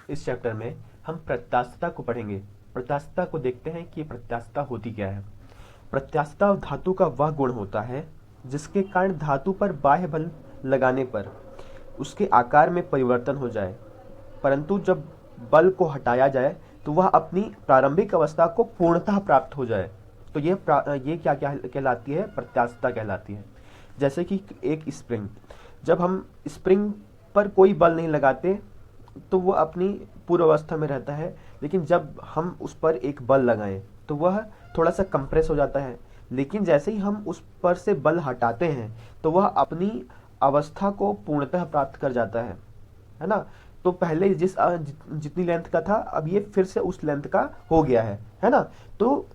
इस चैप्टर में हम प्रत्यास्थता को पढ़ेंगे। प्रत्यास्थता को देखते हैं कि प्रत्यास्थता होती क्या है। प्रत्यास्थता धातु का वह गुण होता है जिसके कारण धातु पर बाह्य बल लगाने पर उसके आकार में परिवर्तन हो जाए, परंतु जब बल को हटाया जाए तो वह अपनी प्रारंभिक अवस्था को पूर्णतः प्राप्त हो जाए। तो ये क्या क्या कहलाती है? प्रत्यास्थता कहलाती है। जैसे कि एक स्प्रिंग, जब हम स्प्रिंग पर कोई बल नहीं लगाते तो वह अपनी पूर्व अवस्था में रहता है, लेकिन जब हम उस पर एक बल लगाएं तो वह थोड़ा सा कंप्रेस हो जाता है। लेकिन जैसे ही हम उस पर से बल हटाते हैं तो वह अपनी अवस्था को पूर्णतः प्राप्त कर जाता है ना। तो पहले जितनी लेंथ का था, अब ये फिर से उस लेंथ का हो गया है ना। तो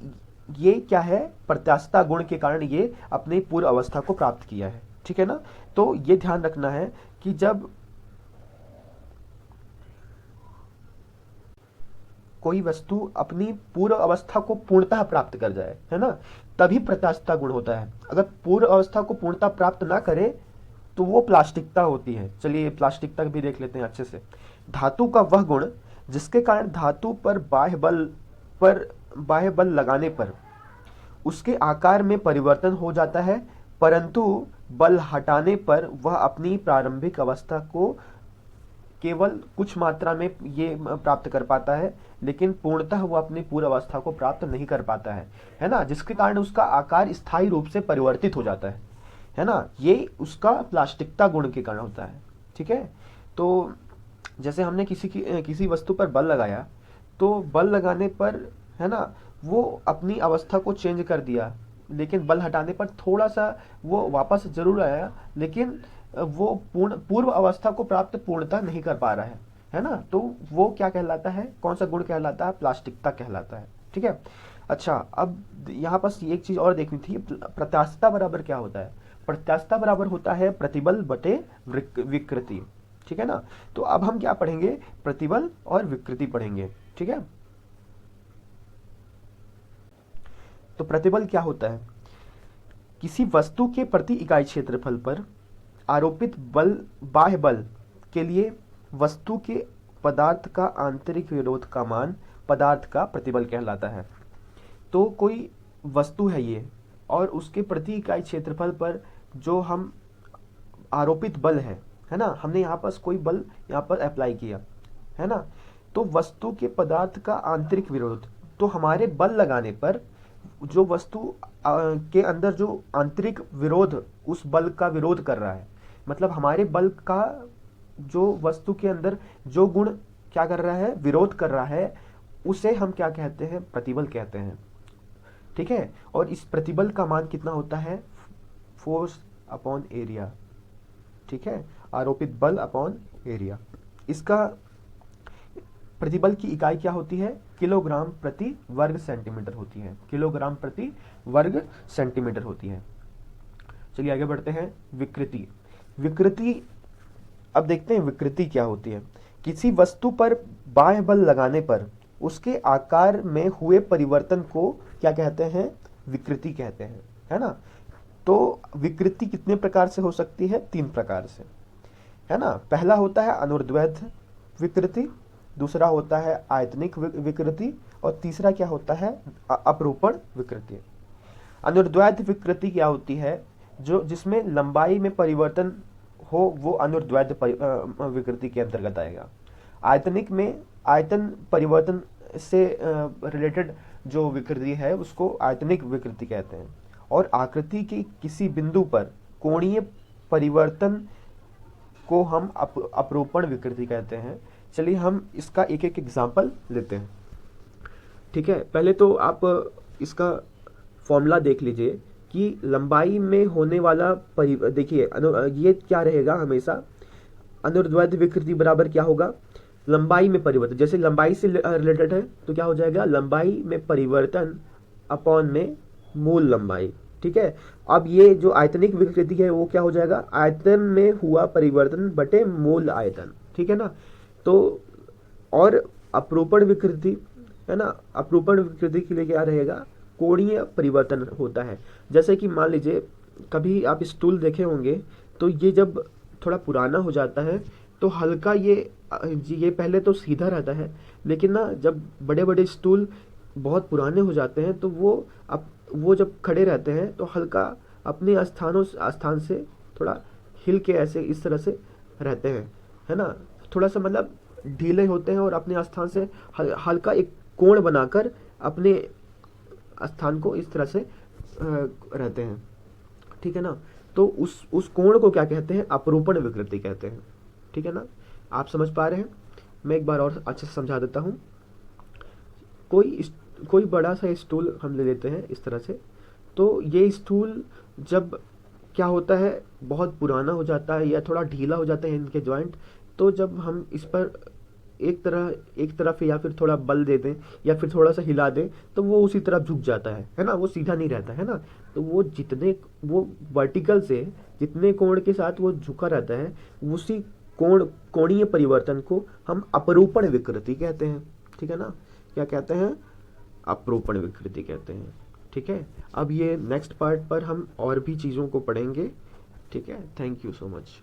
ये क्या है? प्रत्यास्थता गुण के कारण ये अपनी पूर्व अवस्था को प्राप्त किया है, ठीक है ना। तो ये ध्यान रखना है कि जब कोई वस्तु अपनी पूर्व अवस्था को पूर्णतः प्राप्त कर जाए, है ना, तभी प्रत्यास्थता गुण होता है। अगर पूर्व अवस्था को पूर्णतः प्राप्त ना करे तो वो प्लास्टिकता होती है। चलिए प्लास्टिकता भी देख लेते हैं अच्छे से। धातु का वह गुण जिसके कारण धातु पर बाह्य बल लगाने पर उसके आकार में परिवर्तन हो जाता है, परंतु बल हटाने पर वह अपनी प्रारंभिक अवस्था को केवल कुछ मात्रा में ये प्राप्त कर पाता है, लेकिन पूर्णतः वो अपनी पूर्व अवस्था को प्राप्त नहीं कर पाता है ना। जिसके कारण उसका आकार स्थायी रूप से परिवर्तित हो जाता है ना। ये उसका प्लास्टिकता गुण के कारण होता है, ठीक है। तो जैसे हमने किसी वस्तु पर बल लगाया, तो बल लगाने पर, है ना, वो अपनी अवस्था को चेंज कर दिया, लेकिन बल हटाने पर थोड़ा सा वो वापस जरूर आया, लेकिन वो पूर्व अवस्था को प्राप्त पूर्णतः नहीं कर पा रहा है ना। तो वो क्या कहलाता है? कौन सा गुण कहलाता है? प्लास्टिकता कहलाता है, ठीक है। अच्छा, अब यहाँ पर एक चीज और देखनी थी। प्रत्यास्थता बराबर क्या होता है? प्रत्यास्थता बराबर होता है प्रतिबल बटे विकृति, ठीक है ना। तो अब हम क्या पढ़ेंगे? प्रतिबल और विकृति पढ़ेंगे, ठीक है। तो प्रतिबल क्या होता है? किसी वस्तु के प्रति इकाई क्षेत्रफल पर आरोपित बल, बाह्य बल के लिए वस्तु के पदार्थ का आंतरिक विरोध का मान पदार्थ का प्रतिबल कहलाता है। तो कोई वस्तु है ये, और उसके प्रति इकाई क्षेत्रफल पर जो हम आरोपित बल है ना, हमने यहाँ पर कोई बल यहाँ पर अप्लाई किया, है ना। तो वस्तु के पदार्थ का आंतरिक विरोध, तो हमारे बल लगाने पर जो वस्तु के अंदर जो आंतरिक विरोध उस बल का विरोध कर रहा है, मतलब हमारे बल का जो वस्तु के अंदर जो गुण क्या कर रहा है? विरोध कर रहा है, उसे हम क्या कहते हैं? प्रतिबल कहते हैं, ठीक है। और इस प्रतिबल का मान कितना होता है? फोर्स अपॉन एरिया, ठीक है। आरोपित बल अपॉन एरिया। इसका प्रतिबल की इकाई क्या होती है? किलोग्राम प्रति वर्ग सेंटीमीटर होती है। किलोग्राम प्रति वर्ग सेंटीमीटर होती है। चलिए आगे बढ़ते हैं। विकृति। विकृति, अब देखते हैं विकृति क्या होती है। किसी वस्तु पर बाह्य बल लगाने पर उसके आकार में हुए परिवर्तन को क्या कहते हैं? विकृति कहते हैं, है ना। तो विकृति कितने प्रकार से हो सकती है? 3 प्रकार से, है ना। पहला होता है अनुर्ध्वैध विकृति, दूसरा होता है आयतनिक विकृति, और तीसरा क्या होता है? अपरूपण विकृति। अनुर्ध्वैध विकृति क्या होती है? जो जिसमें लंबाई में परिवर्तन हो, वो अनुर्ध्वैध विकृति के अंतर्गत आएगा। आयतनिक में आयतन परिवर्तन से रिलेटेड जो विकृति है उसको आयतनिक विकृति कहते हैं। और आकृति के किसी बिंदु पर कोणीय परिवर्तन को हम अपरूपण विकृति कहते हैं। चलिए हम इसका एक एक एग्जाम्पल लेते हैं, ठीक है। पहले तो आप इसका फॉर्मूला देख लीजिए कि लंबाई में होने वाला देखिए ये क्या रहेगा हमेशा? अनुर्ध्वैध विकृति बराबर क्या होगा? लंबाई में परिवर्तन। जैसे लंबाई से रिलेटेड है तो क्या हो जाएगा? लंबाई में परिवर्तन अपॉन में मूल लंबाई, ठीक है। अब ये जो आयतनिक विकृति है वो क्या हो जाएगा? आयतन में हुआ परिवर्तन बटे मूल आयतन, ठीक है ना। तो और अपरूपण विकृति, है ना, अपरूपण विकृति के लिए क्या रहेगा? कोणीय परिवर्तन होता है। जैसे कि मान लीजिए कभी आप स्टूल देखे होंगे, तो ये जब थोड़ा पुराना हो जाता है तो हल्का ये पहले तो सीधा रहता है, लेकिन ना जब बड़े बड़े स्टूल बहुत पुराने हो जाते हैं तो वो जब खड़े रहते हैं तो हल्का अपने स्थान से थोड़ा हिल के ऐसे इस तरह से रहते हैं, है ना। थोड़ा सा मतलब ढीले होते हैं और अपने स्थान से हल्का एक कोण बनाकर अपने स्थान को इस तरह से रहते हैं, ठीक है ना। तो उस कोण को क्या कहते हैं, अपरूपण विकृति कहते हैं, ठीक है ना। आप समझ पा रहे हैं। मैं एक बार और अच्छे से समझा देता हूँ। कोई बड़ा सा स्टूल हम ले लेते हैं इस तरह से। तो ये स्टूल जब क्या होता है, बहुत पुराना हो जाता है या थोड़ा ढीला हो जाता है इनके जॉइंट, तो जब हम इस पर एक तरफ या फिर थोड़ा बल दे दें या फिर थोड़ा सा हिला दें तो वो उसी तरफ झुक जाता है ना, वो सीधा नहीं रहता है ना। तो वो वर्टिकल से जितने कोण के साथ वो झुका रहता है, उसी कोणीय परिवर्तन को हम अपरूपण विकृति कहते हैं, ठीक है ना। क्या कहते हैं, अपरूपण विकृति कहते हैं, ठीक है। अब ये नेक्स्ट पार्ट पर हम और भी चीज़ों को पढ़ेंगे, ठीक है। Thank you so much.